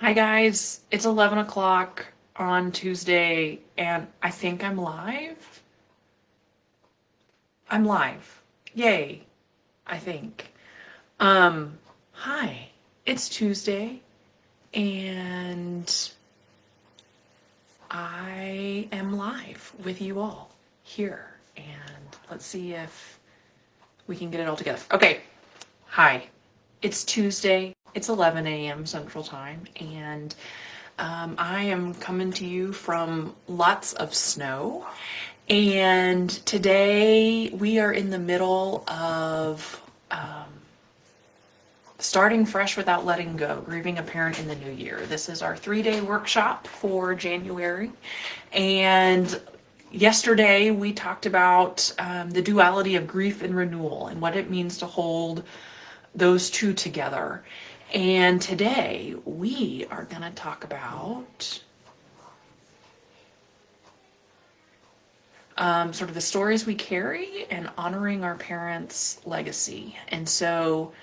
Hi guys, it's 11 o'clock on Tuesday and I think I'm live. I'm live. Yay, I think. Hi. It's Tuesday and I am live with you all here. And let's see if we can get it all together. Okay. Hi. It's Tuesday. It's 11 a.m. Central Time and I am coming to you from lots of snow, and today we are in the middle of starting fresh without letting go, grieving a parent in the new year. This is our 3-day workshop for January, and yesterday we talked about the duality of grief and renewal and what it means to hold those two together. And today we are going to talk about sort of the stories we carry and honoring our parents' legacy. And so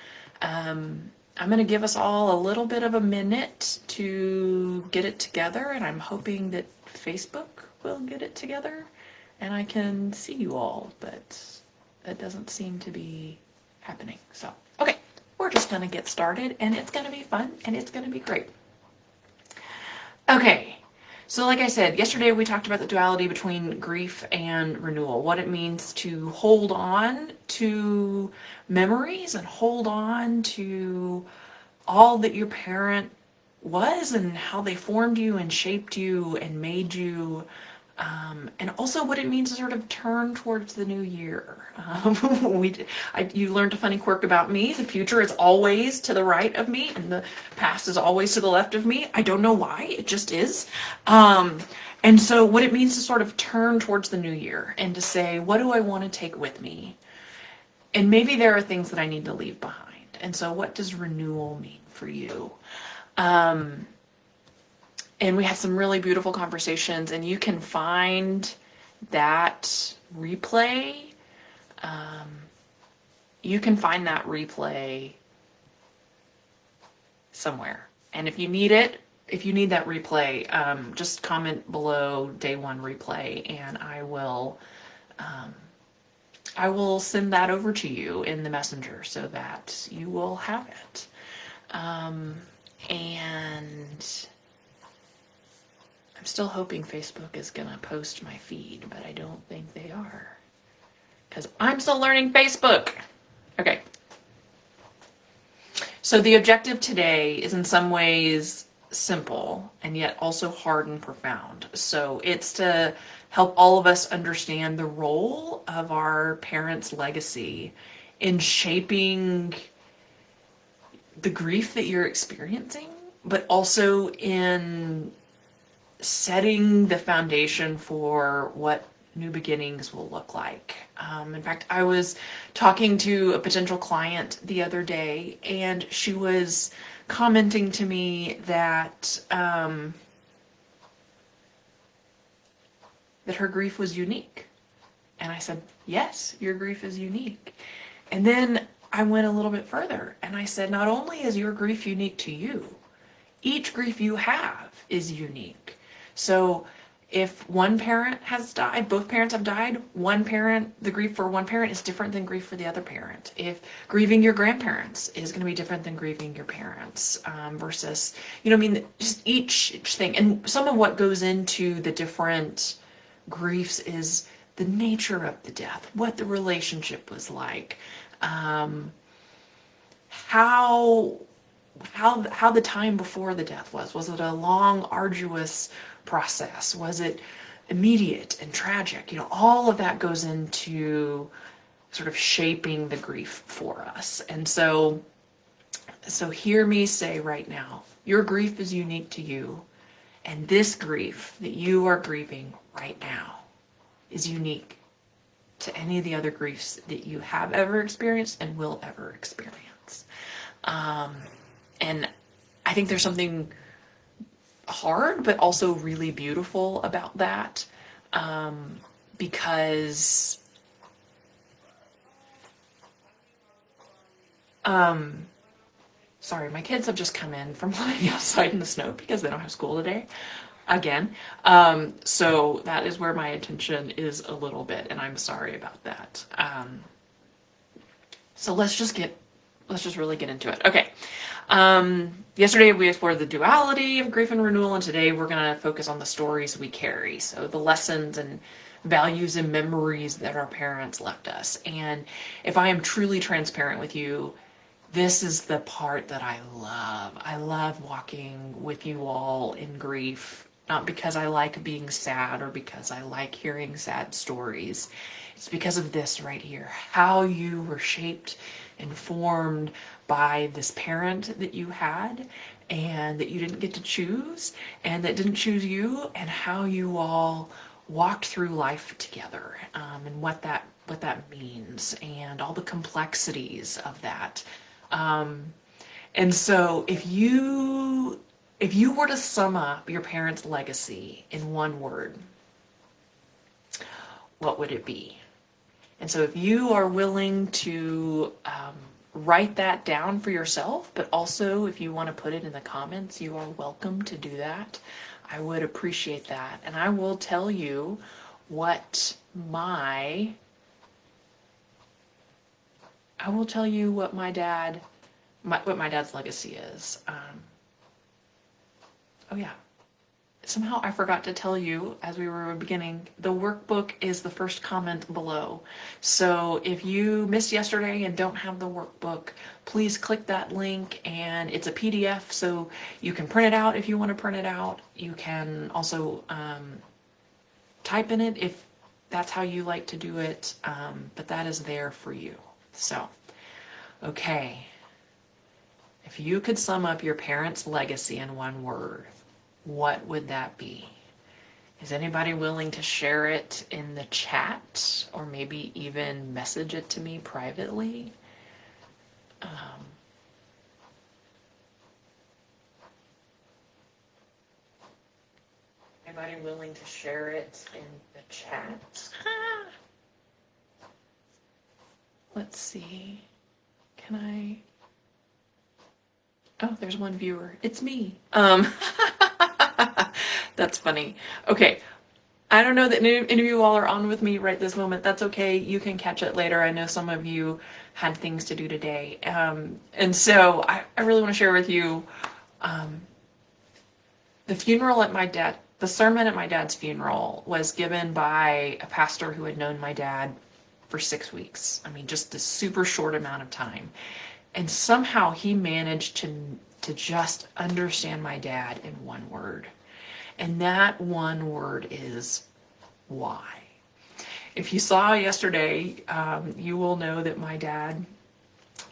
I'm going to give us all a little bit of a minute to get it together, and I'm hoping that Facebook will get it together and I can see you all, but that doesn't seem to be happening. So, okay, we're just going to get started, and it's going to be fun and it's going to be great. Okay, so like I said, yesterday we talked about the duality between grief and renewal, what it means to hold on to memories and hold on to all that your parent was and how they formed you and shaped you and made you, and also what it means to sort of turn towards the new year. You learned a funny quirk about me. The future is always to the right of me, and the past is always to the left of me. I don't know why, it just is. And so, what it means to sort of turn towards the new year and to say, what do I want to take with me? And maybe there are things that I need to leave behind. And so, what does renewal mean for you? And we had some really beautiful conversations, and you can find that replay. You can find that replay somewhere. And if you need it, if you need that replay, just comment below day one replay, and I will send that over to you in the messenger so that you will have it. And I'm still hoping Facebook is gonna post my feed, but I don't think they are, because I'm still learning Facebook. Okay. So the objective today is in some ways simple and yet also hard and profound. So it's to help all of us understand the role of our parents' legacy in shaping the grief that you're experiencing, but also in setting the foundation for what new beginnings will look like. In fact, I was talking to a potential client the other day, and she was commenting to me that that her grief was unique. And I said, yes, your grief is unique. And then I went a little bit further and I said, not only is your grief unique to you, each grief you have is unique. So if one parent has died, both parents have died, the grief for one parent is different than grief for the other parent. If grieving your grandparents is going to be different than grieving your parents, versus, just each thing. And some of what goes into the different griefs is the nature of the death, what the relationship was like, how the time before the death was. Was it a long, arduous process? Was it immediate and tragic? All of that goes into sort of shaping the grief for us. And so hear me say right now, your grief is unique to you, and this grief that you are grieving right now is unique to any of the other griefs that you have ever experienced and will ever experience. And I think there's something hard, but also really beautiful about that, because Sorry, my kids have just come in from playing outside in the snow because they don't have school today again. So that is where my attention is a little bit, and I'm sorry about that. So let's just really get into it. Okay. Yesterday we explored the duality of grief and renewal, and today we're going to focus on the stories we carry. So the lessons and values and memories that our parents left us. And if I am truly transparent with you, this is the part that I love. I love walking with you all in grief, not because I like being sad or because I like hearing sad stories. It's because of this right here, how you were shaped and formed by this parent that you had and that you didn't get to choose and that didn't choose you, and how you all walked through life together, and what that means and all the complexities of that. And so if you were to sum up your parents' legacy in one word, what would it be? And so if you are willing to write that down for yourself, but also if you want to put it in the comments, you are welcome to do that. I would appreciate that. And I will tell you what my dad's legacy is. Oh yeah. Somehow I forgot to tell you as we were beginning, the workbook is the first comment below. So if you missed yesterday and don't have the workbook, please click that link, and it's a PDF, so you can print it out if you want to print it out. You can also type in it if that's how you like to do it, but that is there for you. So, okay. If you could sum up your parents' legacy in one word, what would that be? Is anybody willing to share it in the chat or maybe even message it to me privately? Anybody willing to share it in the chat? Let's see. Can I? Oh, there's one viewer. It's me. That's funny. Okay. I don't know that any of you all are on with me right this moment. That's okay. You can catch it later. I know some of you had things to do today. And so I really want to share with you the sermon at my dad's funeral was given by a pastor who had known my dad for 6 weeks. I mean, just a super short amount of time. And somehow he managed to just understand my dad in one word. And that one word is why. If you saw yesterday, you will know that my dad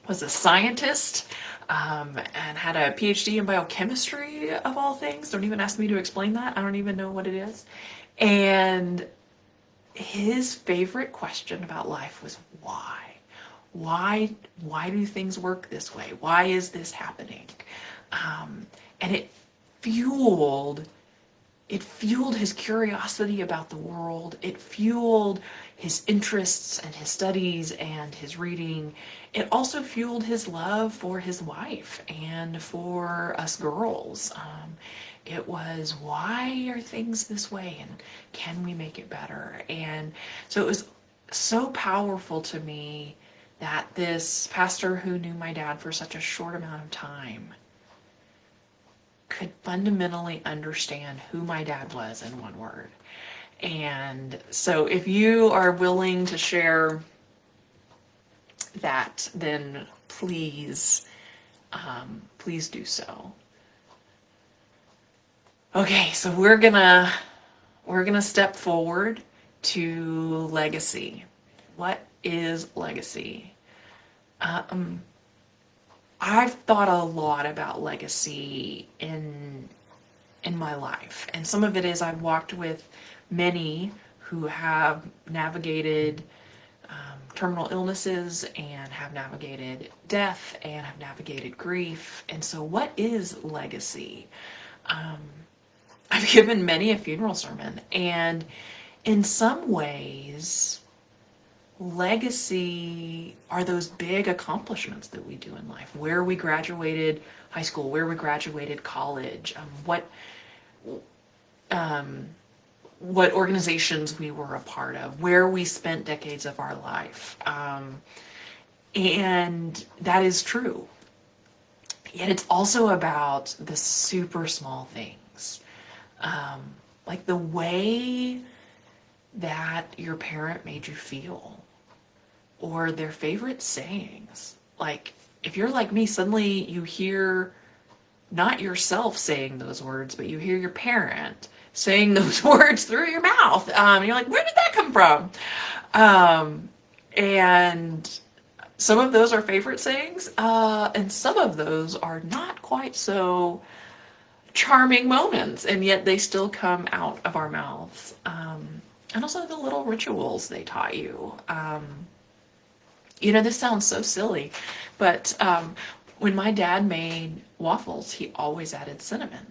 was a scientist and had a PhD in biochemistry, of all things. Don't even ask me to explain that. I don't even know what it is. And his favorite question about life was why? Why do things work this way? Why is this happening? And it fueled his curiosity about the world. It fueled his interests and his studies and his reading. It also fueled his love for his wife and for us girls. It was, why are things this way, and can we make it better? And so it was so powerful to me that this pastor who knew my dad for such a short amount of time could fundamentally understand who my dad was in one word. And so if you are willing to share that, then please do so. Okay, so we're gonna step forward to legacy. What is legacy? I've thought a lot about legacy in my life, and some of it is I've walked with many who have navigated terminal illnesses and have navigated death and have navigated grief. And so what is legacy? I've given many a funeral sermon, and in some ways legacy are those big accomplishments that we do in life, where we graduated high school, where we graduated college, what organizations we were a part of, where we spent decades of our life. And that is true. Yet it's also about the super small things. Like the way that your parent made you feel, or their favorite sayings. Like, if you're like me, suddenly you hear not yourself saying those words, but you hear your parent saying those words through your mouth. And you're like, where did that come from? And some of those are favorite sayings, and some of those are not quite so charming moments, and yet they still come out of our mouths. And also the little rituals they taught you. This sounds so silly, but when my dad made waffles, he always added cinnamon.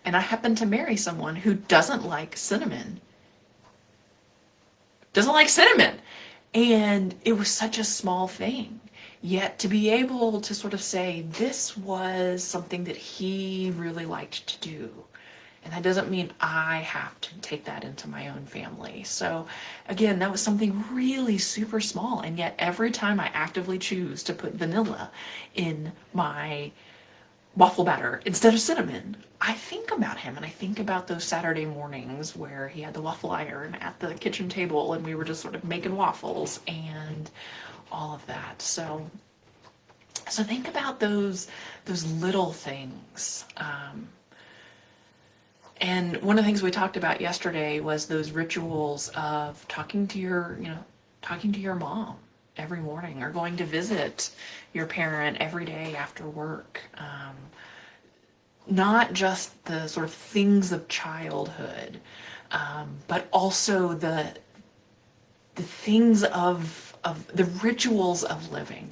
And I happened to marry someone who doesn't like cinnamon. Doesn't like cinnamon. And it was such a small thing. Yet to be able to sort of say this was something that he really liked to do. And that doesn't mean I have to take that into my own family. So again, that was something really super small. And yet every time I actively choose to put vanilla in my waffle batter instead of cinnamon, I think about him, and I think about those Saturday mornings where he had the waffle iron at the kitchen table and we were just sort of making waffles and all of that. So think about those little things. And one of the things we talked about yesterday was those rituals of talking to your mom every morning, or going to visit your parent every day after work. Not just the sort of things of childhood, but also the things of the rituals of living,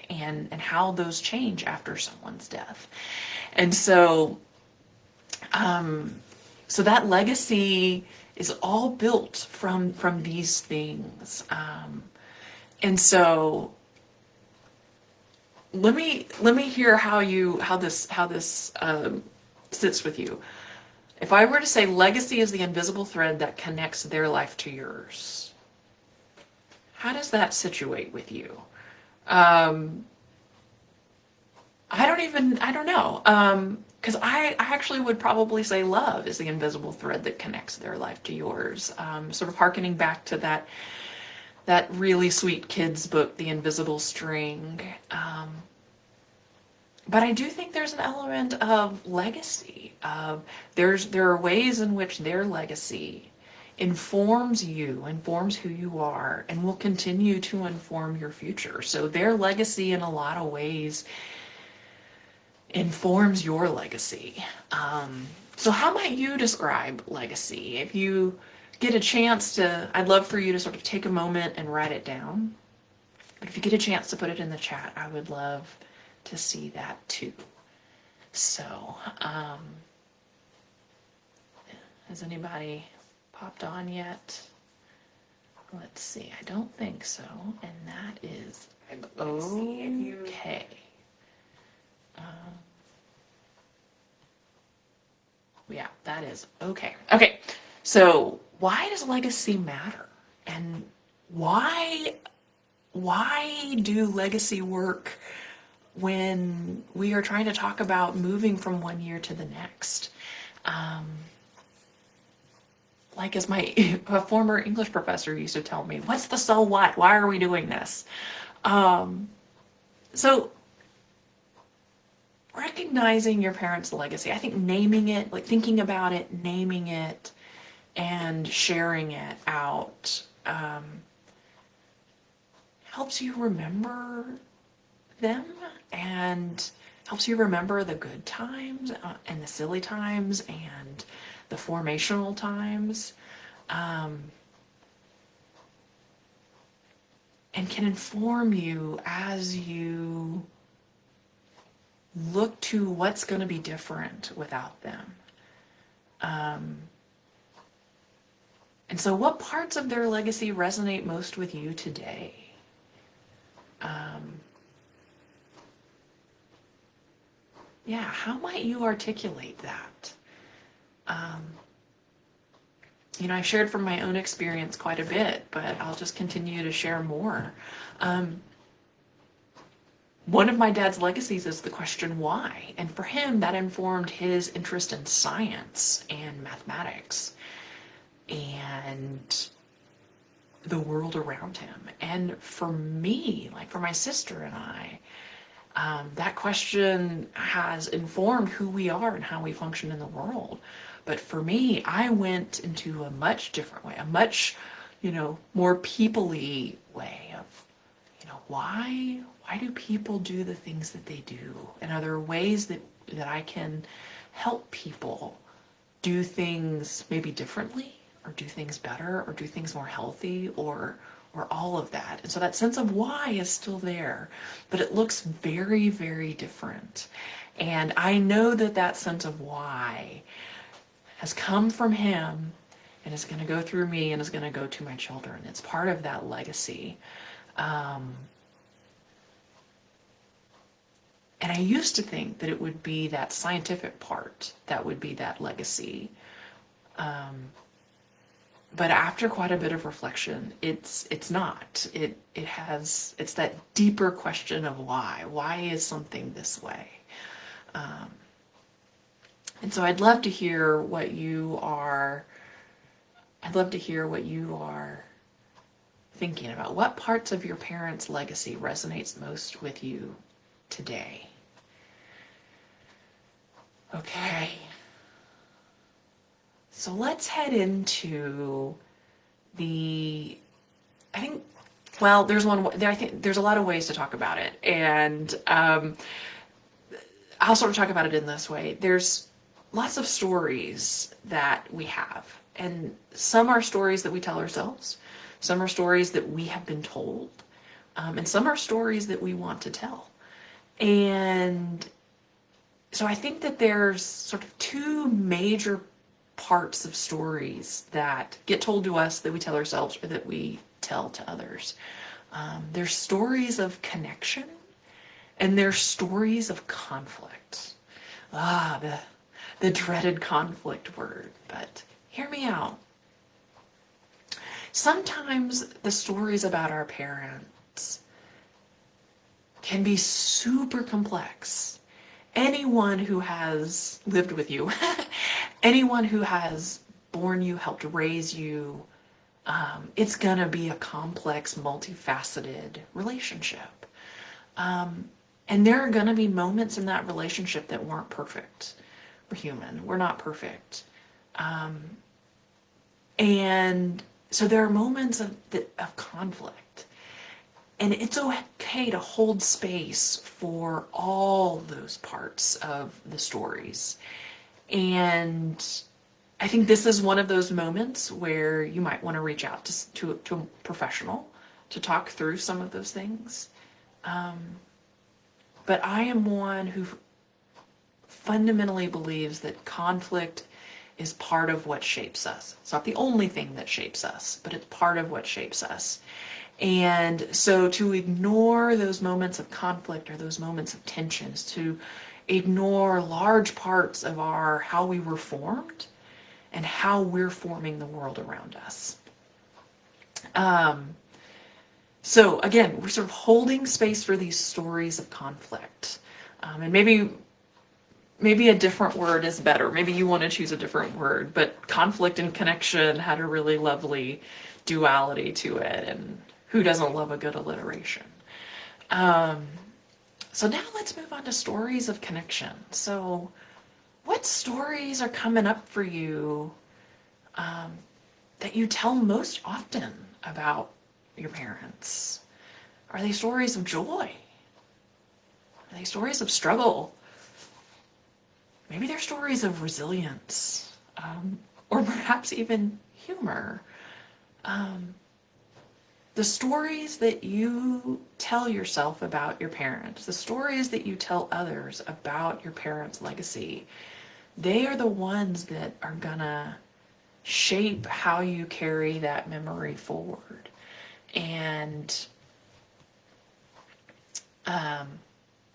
and how those change after someone's death. And so that legacy is all built from these things. And so let me hear how this sits with you. If I were to say legacy is the invisible thread that connects their life to yours, how does that situate with you? I don't know. Because I actually would probably say love is the invisible thread that connects their life to yours. Sort of hearkening back to that really sweet kids book, The Invisible String. But I do think there's an element of legacy. There are ways in which their legacy informs you, informs who you are, and will continue to inform your future. So their legacy in a lot of ways informs your legacy. So how might you describe legacy? If you get a chance to, I'd love for you to sort of take a moment and write it down. But if you get a chance to put it in the chat, I would love to see that too. So, has anybody popped on yet? Let's see, I don't think so. And that is okay. Yeah, that is okay. Okay, so why does legacy matter? And why do legacy work when we are trying to talk about moving from one year to the next? Like as a former English professor used to tell me, what's the so what? Why are we doing this? So recognizing your parents' legacy, I think naming it, like thinking about it, naming it, and sharing it out helps you remember them, and helps you remember the good times and the silly times and the formational times, and can inform you as you look to what's going to be different without them. And so what parts of their legacy resonate most with you today? Yeah, how might you articulate that? I've shared from my own experience quite a bit, but I'll just continue to share more. One of my dad's legacies is the question why, and for him that informed his interest in science and mathematics and the world around him. And for me, like for my sister and I, that question has informed who we are and how we function in the world. But for me, I went into a much different way, a much, more people-y way of, why do people do the things that they do? And are there ways that I can help people do things maybe differently, or do things better, or do things more healthy, or all of that. And so that sense of why is still there, but it looks very, very different. And I know that sense of why has come from him and is going to go through me and is going to go to my children. It's part of that legacy. And I used to think that it would be that scientific part that would be that legacy. But after quite a bit of reflection, it's not. It's that deeper question of why. Why is something this way? And so I'd love to hear what you are thinking about. What parts of your parents' legacy resonates most with you today? Okay. So let's head into I think there's a lot of ways to talk about it. And I'll sort of talk about it in this way. There's lots of stories that we have. And some are stories that we tell ourselves. Some are stories that we have been told. And some are stories that we want to tell. And so I think that there's sort of two major parts of stories that get told to us that we tell ourselves or that we tell to others. There's stories of connection and there's stories of conflict. The dreaded conflict word, but hear me out. Sometimes the stories about our parents can be super complex. Anyone who has lived with you, anyone who has born you, helped raise you, it's gonna be a complex, multifaceted relationship. And there are gonna be moments in that relationship that weren't perfect. We're human, we're not perfect. And so there are moments of conflict. And it's okay to hold space for all those parts of the stories. And I think this is one of those moments where you might want to reach out to a professional to talk through some of those things. But I am one who fundamentally believes that conflict is part of what shapes us. It's not the only thing that shapes us, but it's part of what shapes us. And so to ignore those moments of conflict or those moments of tension is to ignore large parts of how we were formed and how we're forming the world around us. So again, we're sort of holding space for these stories of conflict. And maybe a different word is better. Maybe you want to choose a different word, but conflict and connection had a really lovely duality to it, and who doesn't love a good alliteration? So now let's move on to stories of connection. So what stories are coming up for you that you tell most often about your parents? Are they stories of joy? Are they stories of struggle? Maybe they're stories of resilience, or perhaps even humor. The stories that you tell yourself about your parents, the stories that you tell others about your parents' legacy, they are the ones that are gonna shape how you carry that memory forward. And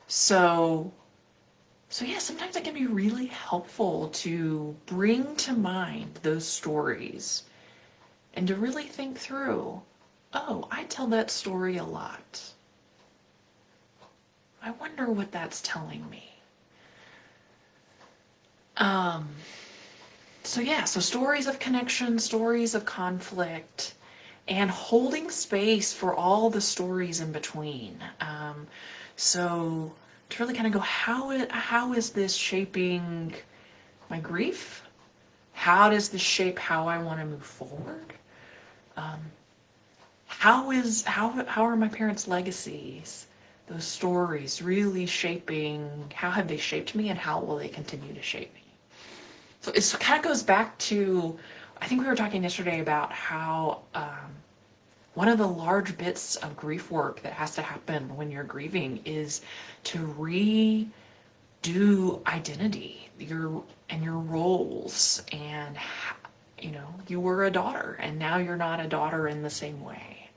so yeah, sometimes it can be really helpful to bring to mind those stories and to really think through, oh, I tell that story a lot. I wonder what that's telling me. So stories of connection, stories of conflict, and holding space for all the stories in between. So to really kind of go, how is this shaping my grief? How does this shape how I want to move forward? How are my parents' legacies, those stories, really shaping? How have they shaped me, and how will they continue to shape me? So it kind of goes back to, I think we were talking yesterday about how one of the large bits of grief work that has to happen when you're grieving is to redo identity, your roles, and you were a daughter and now you're not a daughter in the same way,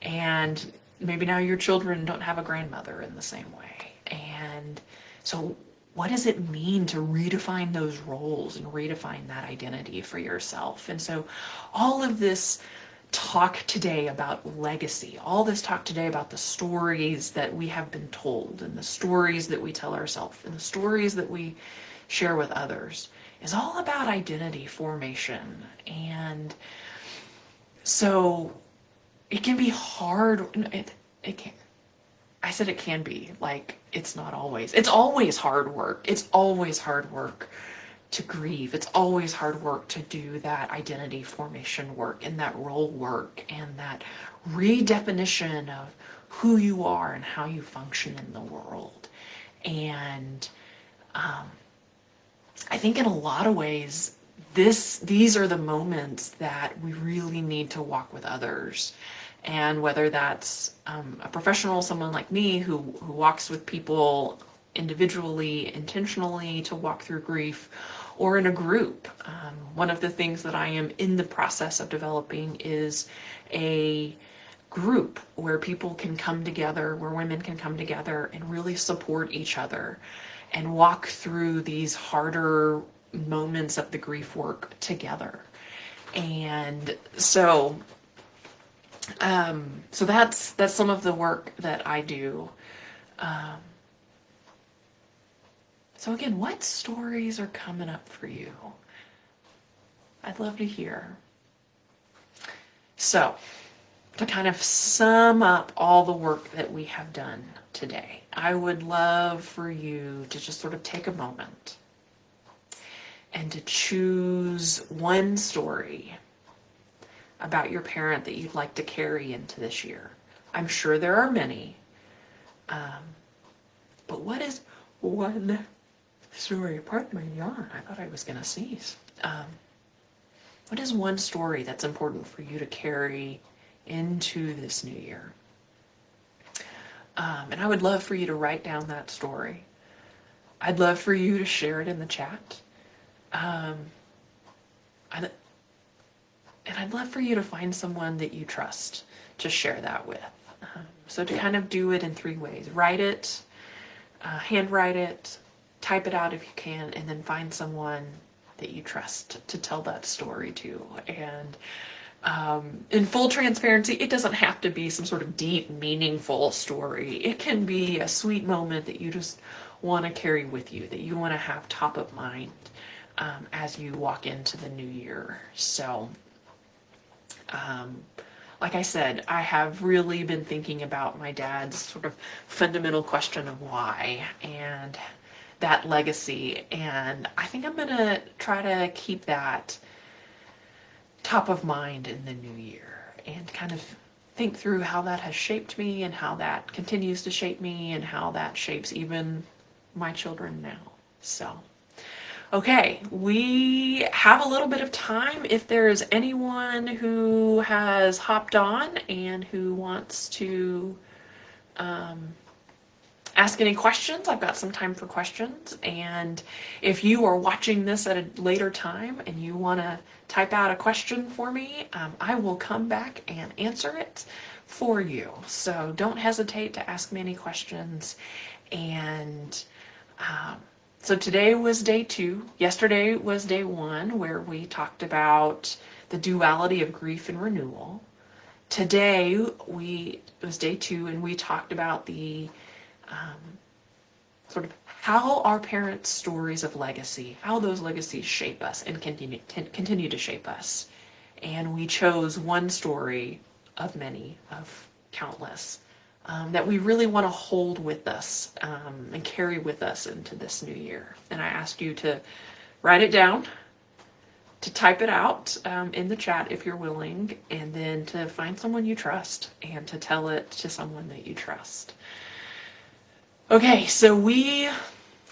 and maybe now your children don't have a grandmother in the same way. And so what does it mean to redefine those roles and redefine that identity for yourself? And so all of this talk today about legacy, all this talk today about the stories that we have been told and the stories that we tell ourselves and the stories that we share with others, is all about identity formation. And so it can be hard. It can, I said it can be, like, it's not always. It's always hard work. It's always hard work to grieve. It's always hard work to do that identity formation work and that role work and that redefinition of who you are and how you function in the world. And I think in a lot of ways, these are the moments that we really need to walk with others. And whether that's a professional, someone like me who walks with people individually, intentionally to walk through grief, or in a group. One of the things that I am in the process of developing is a group where people can come together, where women can come together and really support each other and walk through these harder moments of the grief work together. And so that's some of the work that I do. So again, what stories are coming up for you? I'd love to hear. So, to kind of sum up all the work that we have done today, I would love for you to just sort of take a moment and to choose one story about your parent that you'd like to carry into this year. I'm sure there are many, but what is one story? Pardon my yawn. I thought I was going to sneeze. What is one story that's important for you to carry into this new year? And I would love for you to write down that story. I'd love for you to share it in the chat. And I'd love for you to find someone that you trust to share that with. So to kind of do it in 3 ways. Write it, handwrite it, type it out if you can, and then find someone that you trust to tell that story to. And in full transparency, it doesn't have to be some sort of deep, meaningful story. It can be a sweet moment that you just want to carry with you, that you want to have top of mind as you walk into the new year. So, like I said, I have really been thinking about my dad's sort of fundamental question of why and that legacy. And I think I'm going to try to keep that top of mind in the new year and kind of think through how that has shaped me and how that continues to shape me and how that shapes even my children now. So, okay, we have a little bit of time. If there's anyone who has hopped on and who wants to ask any questions. I've got some time for questions. And if you are watching this at a later time and you want to type out a question for me, I will come back and answer it for you. So don't hesitate to ask me any questions. And so today was day 2. Yesterday was day 1, where we talked about the duality of grief and renewal. Today it was day 2, and we talked about the sort of how our parents' stories of legacy, how those legacies shape us and continue to shape us. And we chose one story of many, of countless, that we really want to hold with us and carry with us into this new year. And I asked you to write it down, to type it out in the chat if you're willing, and then to find someone you trust and to tell it to someone that you trust. Okay, so we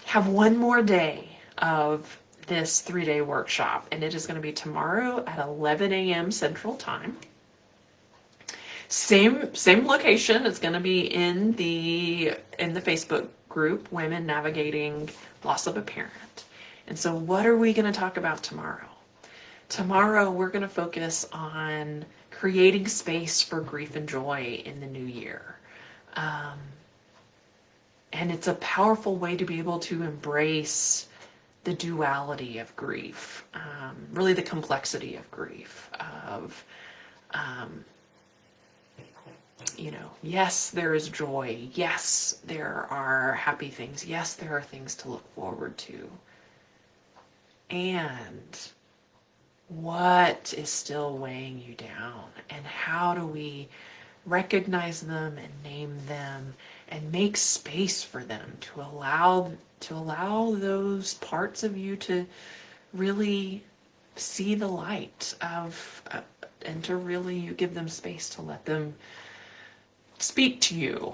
have one more day of this 3-day workshop, and it is going to be tomorrow at 11 a.m. Central Time. Same location. It's going to be in the Facebook group, Women Navigating Loss of a Parent. And so what are we going to talk about tomorrow? Tomorrow we're going to focus on creating space for grief and joy in the new year. And it's a powerful way to be able to embrace the duality of grief, really the complexity of grief, of, yes, there is joy. Yes, there are happy things. Yes, there are things to look forward to. And what is still weighing you down? And how do we recognize them and name them and make space for them to allow those parts of you to really see the light of and to really give them space to let them speak to you,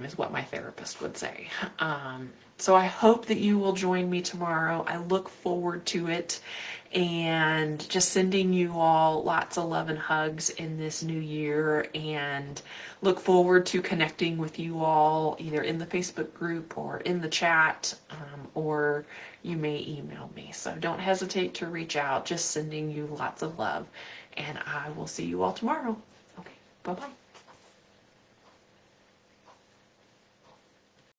is what my therapist would say. So I hope that you will join me tomorrow. I look forward to it, and just sending you all lots of love and hugs in this new year, and look forward to connecting with you all either in the Facebook group or in the chat, or you may email me. So don't hesitate to reach out. Just sending you lots of love, and I will see you all tomorrow. Okay, bye-bye.